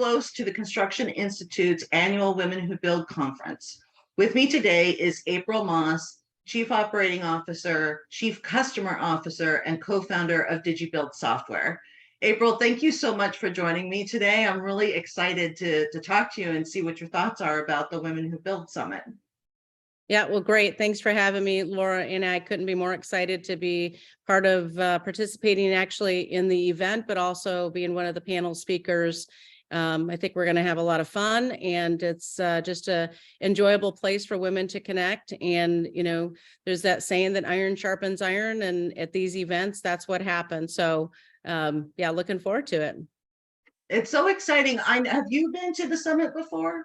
close to the Construction Institute's annual Women Who Build conference. With me today is April Moss, Chief Operating Officer, Chief Customer Officer, and co-founder of DigiBuild software. April, thank you so much for joining me today. I'm really excited to talk to you and see what your thoughts are about the Women Who Build Summit. Yeah, well, great. Thanks for having me, Laura. And I couldn't be more excited to be part of participating actually in the event, but also being one of the panel speakers. I think we're going to have a lot of fun, and it's just a enjoyable place for women to connect. And, you know, there's that saying that iron sharpens iron, and at these events, that's what happens. So, yeah, looking forward to it. It's so exciting. Have you been to the summit before?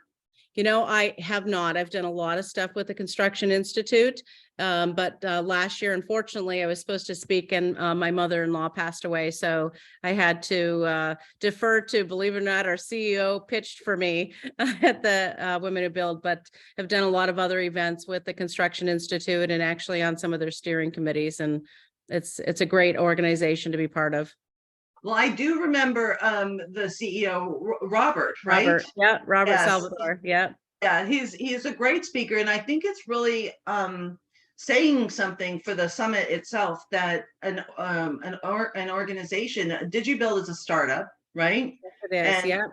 You know, I have not. I've done a lot of stuff with the Construction Institute, but last year, unfortunately, I was supposed to speak, and my mother-in-law passed away, so I had to defer to, believe it or not, our CEO pitched for me at the Women Who Build, but have done a lot of other events with the Construction Institute and actually on some of their steering committees, and it's a great organization to be part of. Well, I do remember the CEO, Robert, right? Robert, yeah, Robert Yes. Salvador, yeah. Yeah, he's a great speaker, and I think it's really saying something for the summit itself that an organization, DigiBuild is a startup, right? Yes, it is, yeah.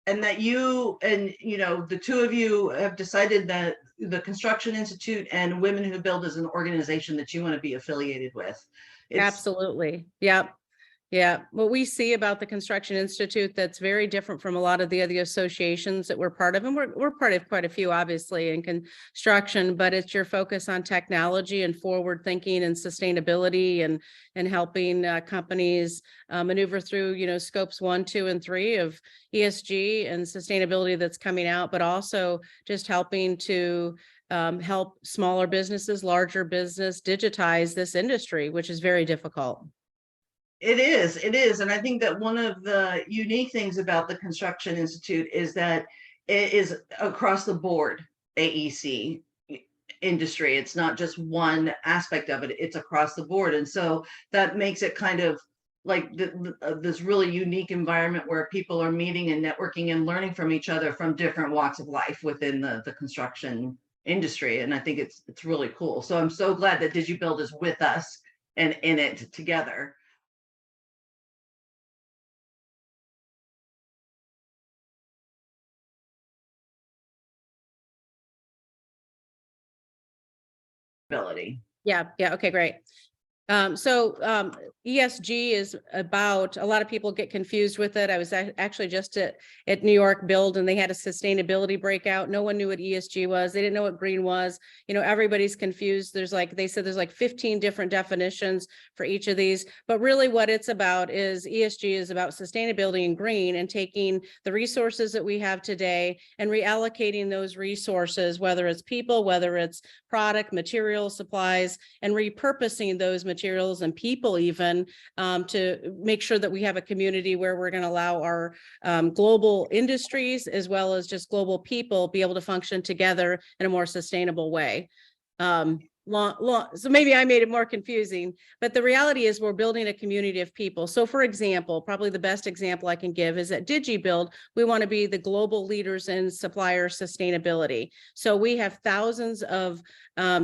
And that the two of you have decided that the Construction Institute and Women Who Build is an organization that you want to be affiliated with. Absolutely, yeah. Yeah, what we see about the Construction Institute that's very different from a lot of the other associations that we're part of, and we're part of quite a few, obviously, in construction, but it's your focus on technology and forward thinking and sustainability and helping companies maneuver through, you know, scopes 1, 2, and 3 of ESG and sustainability that's coming out, but also just helping to help smaller businesses, larger business digitize this industry, which is very difficult. It is. And I think that one of the unique things about the Construction Institute is that it is across the board AEC industry. It's not just one aspect of it, it's across the board. And so that makes it kind of like this really unique environment where people are meeting and networking and learning from each other from different walks of life within the construction industry. And I think it's really cool. So I'm so glad that DigiBuild is with us and in it together. Yeah. Okay, great. So ESG is about, a lot of people get confused with it. I was actually just at New York Build, and they had a sustainability breakout. No one knew what ESG was. They didn't know what green was. You know, everybody's confused. They said there's like 15 different definitions for each of these, but really what it's about is ESG is about sustainability and green, and taking the resources that we have today and reallocating those resources, whether it's people, whether it's product, materials, supplies, and repurposing those materials and people even to make sure that we have a community where we're going to allow our global industries as well as just global people be able to function together in a more sustainable way. So maybe I made it more confusing, but the reality is we're building a community of people. So for example, probably the best example I can give is at DigiBuild, we want to be the global leaders in supplier sustainability. So we have thousands of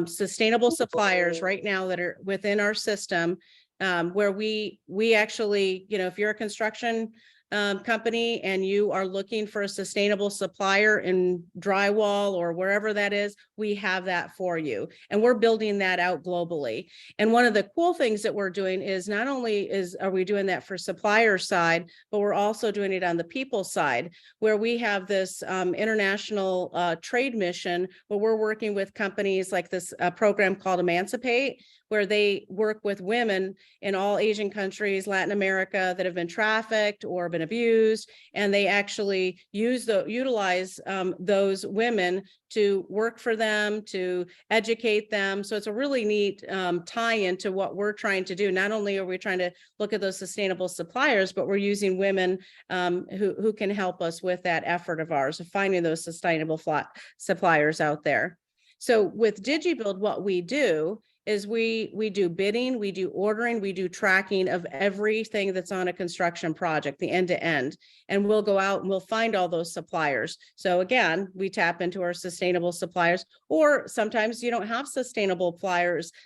sustainable suppliers right now that are within our system, where we actually, you know, if you're a construction company and you are looking for a sustainable supplier in drywall or wherever that is, we have that for you. And we're building that out globally. And one of the cool things that we're doing is not only are we doing that for supplier side, but we're also doing it on the people side, where we have this international trade mission where we're working with companies like this program called Emancipate, where they work with women in all Asian countries, Latin America, that have been trafficked or been abused, and they actually utilize those women to work for them, to educate them. So it's a really neat tie-in to what we're trying to do. Not only are we trying to look at those sustainable suppliers, but we're using women who can help us with that effort of ours of finding those sustainable suppliers out there. So with DigiBuild, what we do is we do bidding, we do ordering, we do tracking of everything that's on a construction project, the end to end. And we'll go out and we'll find all those suppliers. So again, we tap into our sustainable suppliers, or sometimes you don't have sustainable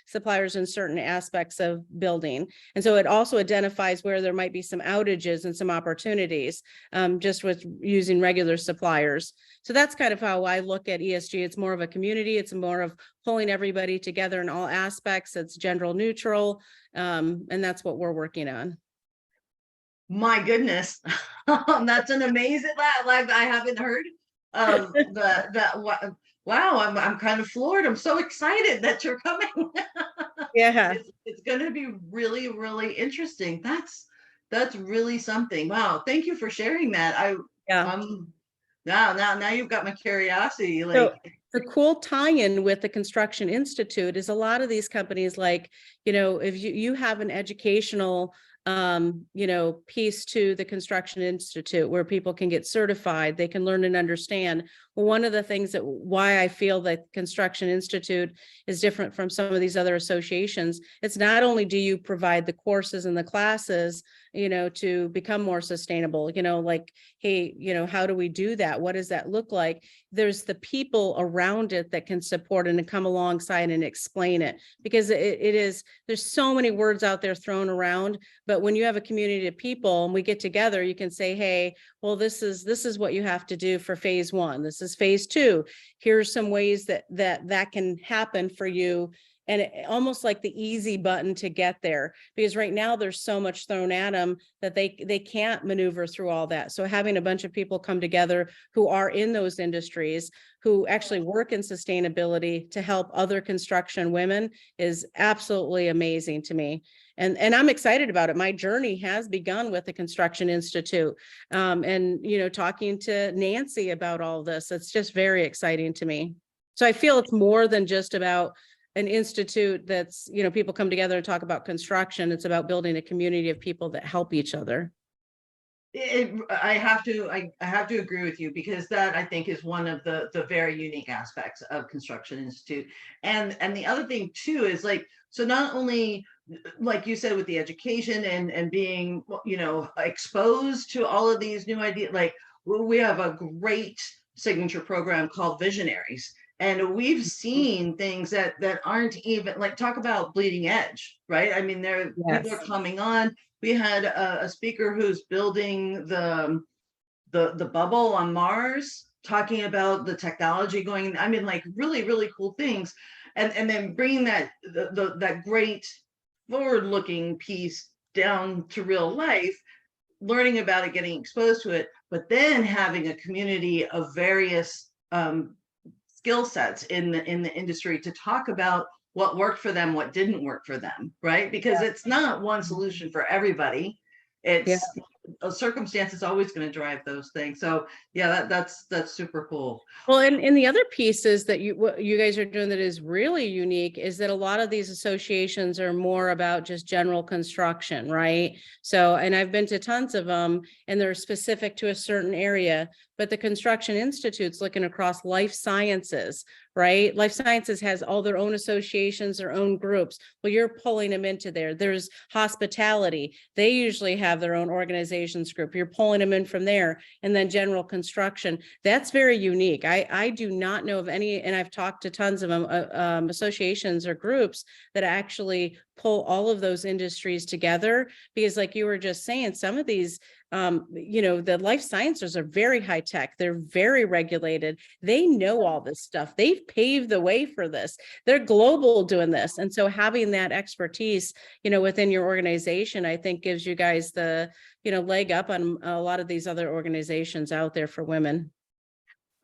suppliers in certain aspects of building. And so it also identifies where there might be some outages and some opportunities, just with using regular suppliers. So that's kind of how I look at ESG. It's more of a community. It's more of pulling everybody together in all aspects. It's gender neutral. And that's what we're working on. My goodness, that's an amazing like I haven't heard of wow, I'm kind of floored. I'm so excited that you're coming. Yeah. It's going to be really, really interesting. That's really something. Wow, thank you for sharing that. Yeah. Now you've got my curiosity. Like, So the cool tie-in with the Construction Institute is a lot of these companies, like, if you have an educational piece to the Construction Institute where people can get certified, they can learn and understand. Well, one of the things why I feel that Construction Institute is different from some of these other associations, it's not only do you provide the courses and the classes, to become more sustainable, like, hey, how do we do that? What does that look like? There's the people around it that can support and come alongside and explain it, because there's so many words out there thrown around. But when you have a community of people and we get together, you can say, hey, well, this is what you have to do for phase 1. This is phase 2. Here's some ways that can happen for you. And almost like the easy button to get there, because right now there's so much thrown at them that they can't maneuver through all that. So having a bunch of people come together who are in those industries, who actually work in sustainability to help other construction women is absolutely amazing to me. And I'm excited about it. My journey has begun with the Construction Institute, and talking to Nancy about all this. It's just very exciting to me. So I feel it's more than just about an institute that's, people come together and talk about construction. It's about building a community of people that help each other. I have to agree with you, because that, I think, is one of the very unique aspects of Construction Institute. And the other thing too is, like, so not only, like you said, with the education and being, exposed to all of these new ideas, like, we have a great signature program called Visionaries. And we've seen things that aren't even, like, talk about bleeding edge, right? I mean, people are coming on. We had a speaker who's building the bubble on Mars, talking about the technology going. I mean, like, really, really cool things, and then bringing that that great forward-looking piece down to real life, learning about it, getting exposed to it, but then having a community of various skill sets in the industry to talk about what worked for them, what didn't work for them, right? Because it's not one solution for everybody. It's a circumstance is always going to drive those things. So yeah, that's super cool. Well, and the other piece is that what you guys are doing that is really unique is that a lot of these associations are more about just general construction, right? So, and I've been to tons of them, and they're specific to a certain area, but the Construction Institute's looking across life sciences, right? Life sciences has all their own associations, their own groups. Well, you're pulling them into there. There's hospitality. They usually have their own organizations group. You're pulling them in from there. And then general construction. That's very unique. I do not know of any, and I've talked to tons of them, associations or groups that actually pull all of those industries together, because like you were just saying, some of these the life sciences are very high tech. They're very regulated. They know all this stuff. They've paved the way for this. They're global doing this. And so having that expertise, within your organization, I think gives you guys the, leg up on a lot of these other organizations out there for women.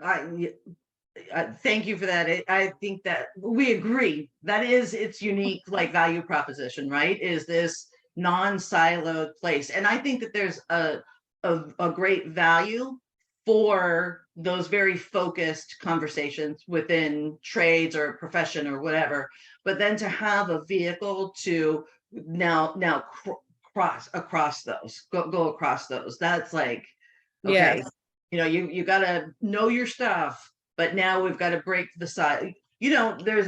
Thank you for that. I think that we agree that is its unique, like, value proposition, right? Is this non-siloed place. And I think that there's a great value for those very focused conversations within trades or profession or whatever, but then to have a vehicle to now cross across those, go across those. That's like, okay, you got to know your stuff, but now we've got to break the side. There's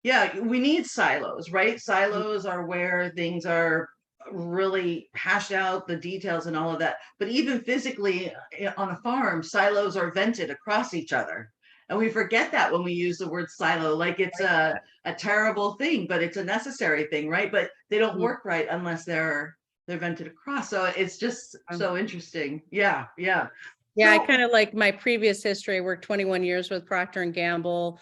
Yeah, we need silos, right? Silos are where things are really hashed out, the details and all of that. But even physically on a farm, silos are vented across each other. And we forget that when we use the word silo, like it's a terrible thing, but it's a necessary thing, right? But they don't work right unless they're vented across. So it's just so interesting. Yeah, yeah. Yeah, I So kind of like my previous history. I worked 21 years with Procter and Gamble,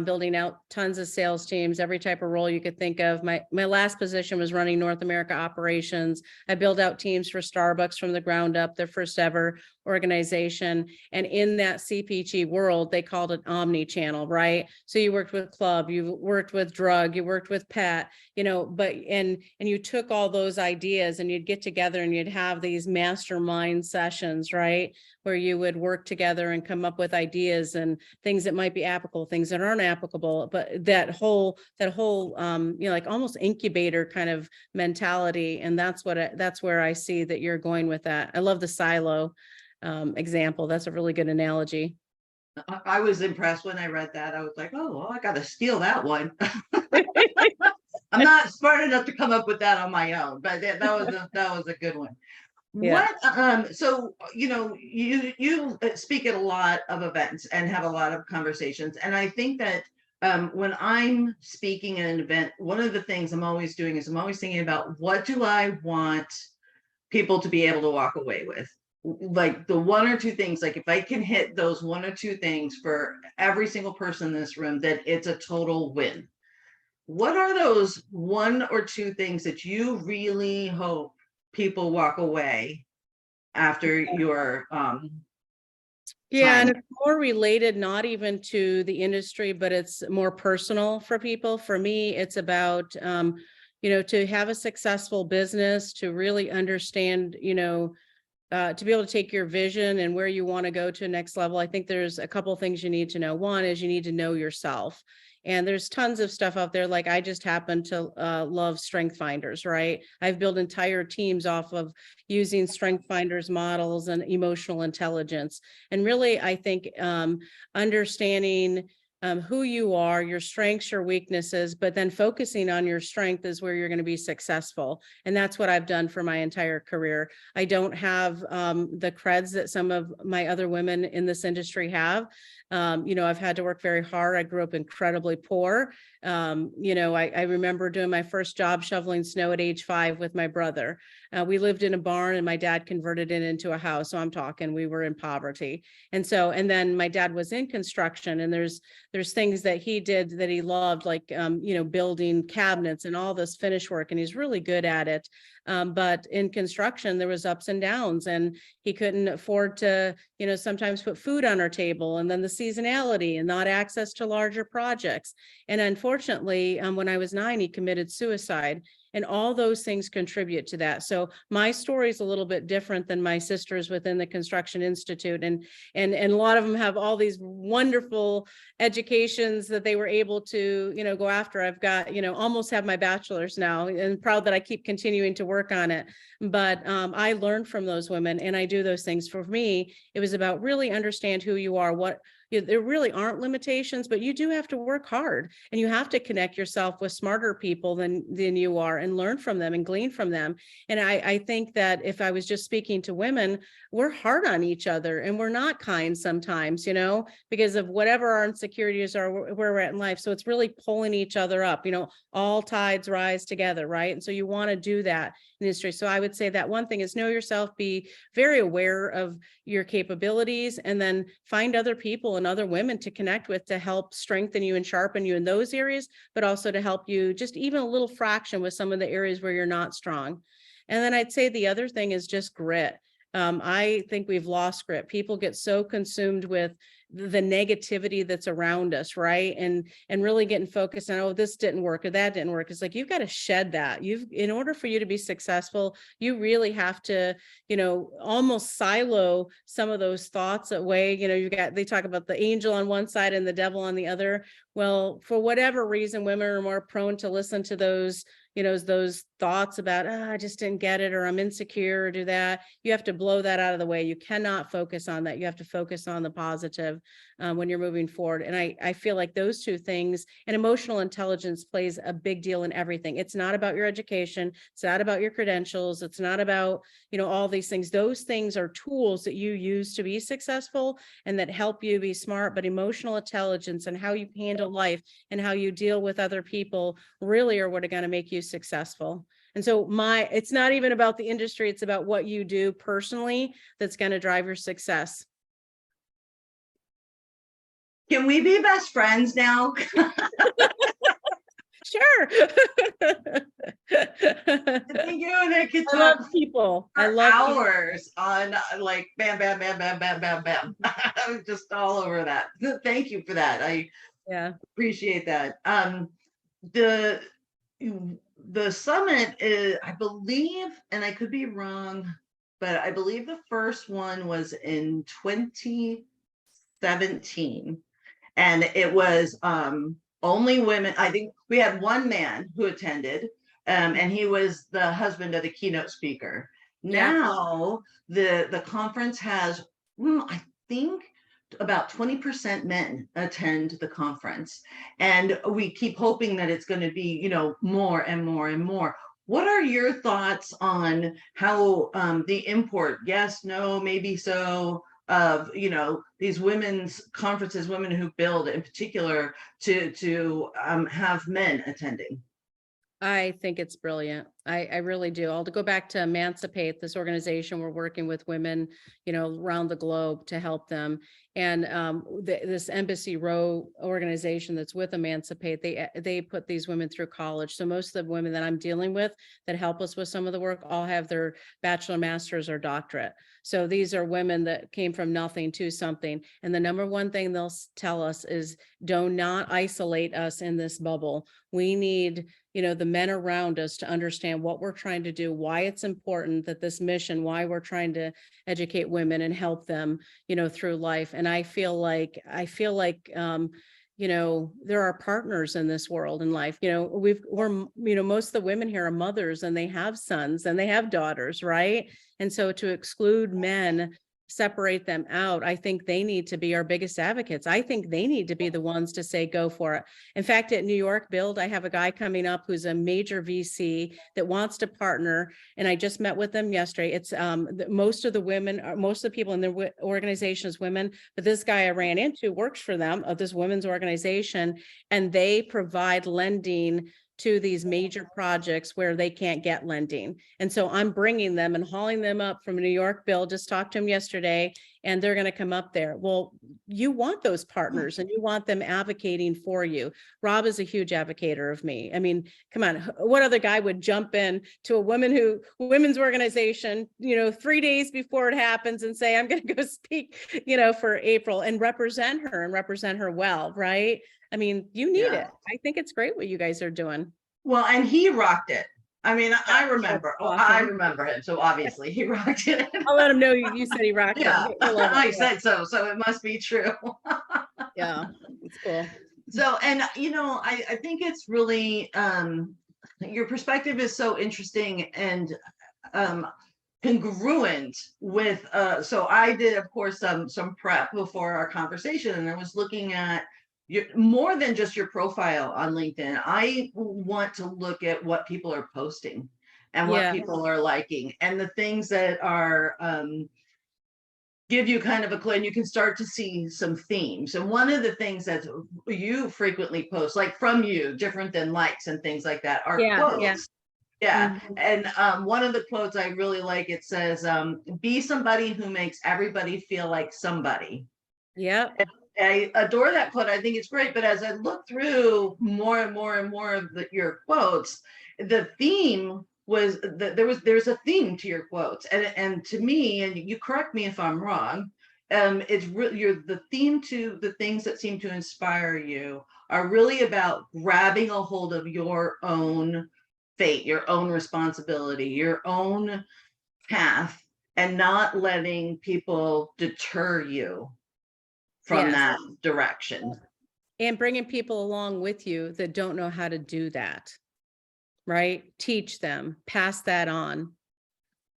building out tons of sales teams, every type of role you could think of. My last position was running North America operations. I built out teams for Starbucks from the ground up, their first ever organization. And in that CPG world, they called it omni-channel, right? So you worked with club, you worked with drug, you worked with pet, but and you took all those ideas and you'd get together and you'd have these mastermind sessions, right? Where you would work together and come up with ideas and things that might be applicable, things that aren't applicable, but that whole like almost incubator kind of mentality. And that's where I see that you're going with that. I love the silo example. That's a really good analogy. I was impressed when I read that. I was like, oh, well, I got to steal that one. I'm not smart enough to come up with that on my own, but that was a good one. Yeah. What so you speak at a lot of events and have a lot of conversations, and I think that when I'm speaking at an event, one of the things I'm always doing is I'm always thinking about what do I want people to be able to walk away with, like the one or two things, like if I can hit those one or two things for every single person in this room, that it's a total win. What are those one or two things that you really hope people walk away after your Yeah, and time? it's more related, not even to the industry, but it's more personal for people. For me, it's about, to have a successful business, to really understand, to be able to take your vision and where you want to go to the next level. I think there's a couple of things you need to know. One is you need to know yourself. And there's tons of stuff out there. Like I just happen to love strength finders, right? I've built entire teams off of using strength finders models and emotional intelligence. And really, I think understanding who you are, your strengths, your weaknesses, but then focusing on your strength is where you're going to be successful. And that's what I've done for my entire career. I don't have the creds that some of my other women in this industry have. I've had to work very hard. I grew up incredibly poor. I remember doing my first job shoveling snow at age 5 with my brother. We lived in a barn and my dad converted it into a house. So I'm talking, we were in poverty. And then my dad was in construction, and there's things that he did that he loved, like, building cabinets and all this finish work. And he's really good at it. But in construction, there was ups and downs, and he couldn't afford to, sometimes put food on our table, and then the seasonality and not access to larger projects. And unfortunately, when I was 9, he committed suicide. And all those things contribute to that. So my story is a little bit different than my sisters within the Construction Institute. And a lot of them have all these wonderful educations that they were able to, go after. I've got, almost have my bachelor's now, and proud that I keep continuing to work on it. But I learned from those women, and I do those things. For me, it was about really understand who you are, there really aren't limitations, but you do have to work hard, and you have to connect yourself with smarter people than you are, and learn from them and glean from them. And I think that if I was just speaking to women, we're hard on each other, and we're not kind sometimes, because of whatever our insecurities are, where we're at in life. So it's really pulling each other up, all tides rise together, right? And so you want to do that in industry. So I would say that one thing is know yourself, be very aware of your capabilities, and then find other people and other women to connect with to help strengthen you and sharpen you in those areas, but also to help you just even a little fraction with some of the areas where you're not strong. And then I'd say the other thing is just grit. I think we've lost grit. People get so consumed with the negativity that's around us, right? And really getting focused on, oh, this didn't work or that didn't work. It's like, you've got to shed that. In order for you to be successful, you really have to, almost silo some of those thoughts away. They talk about the angel on one side and the devil on the other. Well, for whatever reason, women are more prone to listen to those, those thoughts about, I just didn't get it, or I'm insecure, or do that. You have to blow that out of the way. You cannot focus on that. You have to focus on the positive when you're moving forward. And I feel like those two things, and emotional intelligence plays a big deal in everything. It's not about your education. It's not about your credentials. It's not about, all these things. Those things are tools that you use to be successful and that help you be smart, but emotional intelligence and how you handle life and how you deal with other people really are what are going to make you successful. And so it's not even about the industry. It's about what you do personally that's going to drive your success. Can we be best friends now? Sure. I think you and I could I love talk people. I for love hours on like bam, bam, bam, bam, bam, bam, bam. I'm just all over that. Thank you for that. I Yeah. appreciate that. The summit is, I believe, and I could be wrong, but I believe the first one was in 2017, and it was only women. I think we had one man who attended, and he was the husband of the keynote speaker. Yeah. Now the conference has, I think, about 20% men attend the conference, and we keep hoping that it's going to be, more and more and more. What are your thoughts on how the import, yes, no, maybe so, of these women's conferences, women who build in particular, to have men attending? I think it's brilliant. I really do. I'll go back to Emancipate, this organization. We're working with women, around the globe to help them. And this Embassy Row organization that's with Emancipate, they put these women through college. So most of the women that I'm dealing with that help us with some of the work all have their bachelor, master's, or doctorate. So these are women that came from nothing to something. And the number one thing they'll tell us is, do not isolate us in this bubble. We need, the men around us to understand what we're trying to do, why it's important that this mission, why we're trying to educate women and help them, through life. And I feel like, there are partners in this world in life. Most of the women here are mothers, and they have sons and they have daughters, right? And so to exclude men, separate them out, I think they need to be our biggest advocates. I think they need to be the ones to say, go for it. In fact, at New York Build, I have a guy coming up who's a major VC that wants to partner. And I just met with them yesterday. It's most of the people in the organization is women, but this guy I ran into works for them, of this women's organization, and they provide lending to these major projects where they can't get lending. And so I'm bringing them and hauling them up from New York Build. Just talked to him yesterday, and they're going to come up there. Well, you want those partners and you want them advocating for you. Rob is a huge advocator of me. I mean, come on, what other guy would jump in to a women's organization, 3 days before it happens and say, I'm going to go speak, for April and represent her well, right? I mean, you need it. I think it's great what you guys are doing. Well, and he rocked it. I mean, I remember. Awesome. I remember him, so obviously he rocked it. I'll let him know you said he rocked Yeah, it. I said so it must be true. Yeah, it's cool. So, and I think it's really your perspective is so interesting and congruent with so I did, of course, some prep before our conversation, and I was looking at more than just your profile on LinkedIn. I want to look at what people are posting and what people are liking, and the things that are give you kind of a clue, and you can start to see some themes. And one of the things that you frequently post, like from you, different than likes and things like that, are quotes. Yeah. And one of the quotes I really like, it says, be somebody who makes everybody feel like somebody. Yeah. I adore that quote. I think it's great. But as I look through more and more and more of your quotes, the theme was that there's a theme to your quotes. And to me, and you correct me if I'm wrong, it's really the theme to the things that seem to inspire you are really about grabbing a hold of your own fate, your own responsibility, your own path, and not letting people deter you from that direction. And bringing people along with you that don't know how to do that. right? Teach them, pass that on.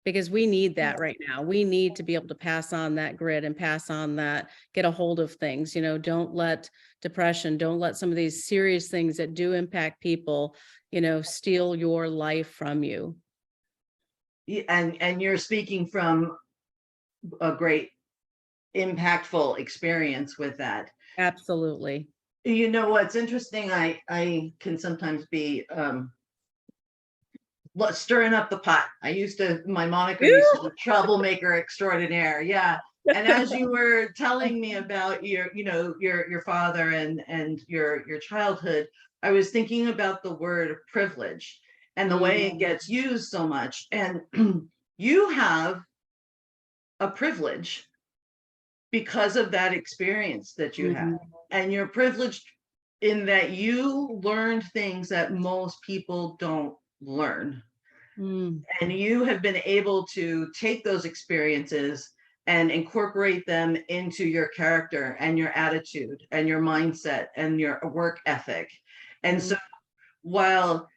Because we need that right now. We need to be able to pass on that grit and pass on that, get a hold of things, don't let depression, don't let some of these serious things that do impact people, steal your life from you. And you're speaking from a great impactful experience with that. Absolutely. What's interesting, I can sometimes be stirring up the pot. My moniker used to be troublemaker extraordinaire. Yeah. And as you were telling me about your father and your childhood, I was thinking about the word privilege and the way it gets used so much. And you have a privilege because of that experience that you had. And you're privileged in that you learned things that most people don't learn. And you have been able to take those experiences and incorporate them into your character and your attitude and your mindset and your work ethic. And so while,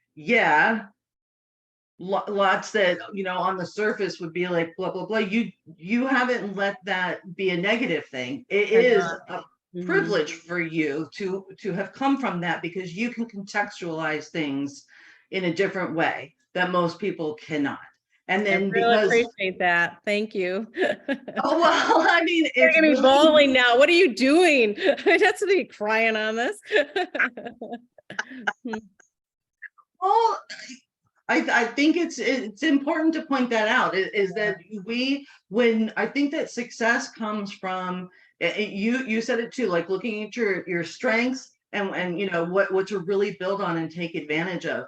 lots that, on the surface would be like, blah, blah, blah, you haven't let that be a negative thing. It is a privilege for you to have come from that, because you can contextualize things in a different way that most people cannot. And then I really appreciate that. Thank you. Oh, well, I mean, it's really bawling now. What are you doing? That's to be crying on this. Well, I think it's important to point that out, is that when I think that success comes from, you said it too, like looking at your strengths and what to really build on and take advantage of.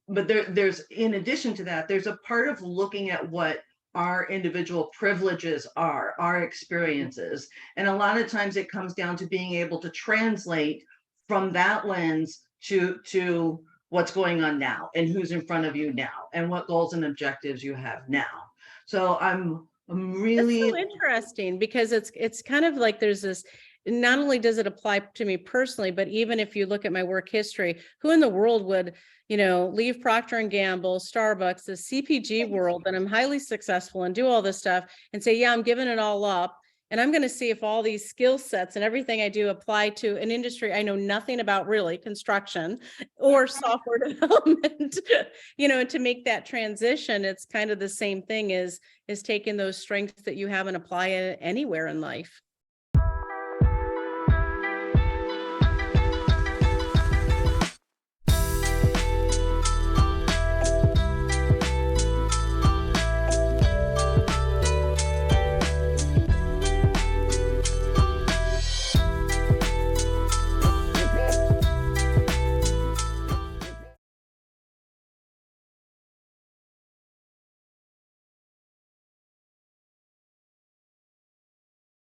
But there's, in addition to that, there's a part of looking at what our individual privileges are, our experiences. And a lot of times it comes down to being able to translate from that lens to what's going on now and who's in front of you now and what goals and objectives you have now. So I'm really so interesting, because it's kind of like there's this, not only does it apply to me personally, but even if you look at my work history, who in the world would, leave Procter and Gamble, Starbucks, the CPG world, and I'm highly successful and do all this stuff and say, yeah, I'm giving it all up. And I'm going to see if all these skill sets and everything I do apply to an industry I know nothing about, really, construction or software development, and to make that transition, it's kind of the same thing is taking those strengths that you have and apply it anywhere in life.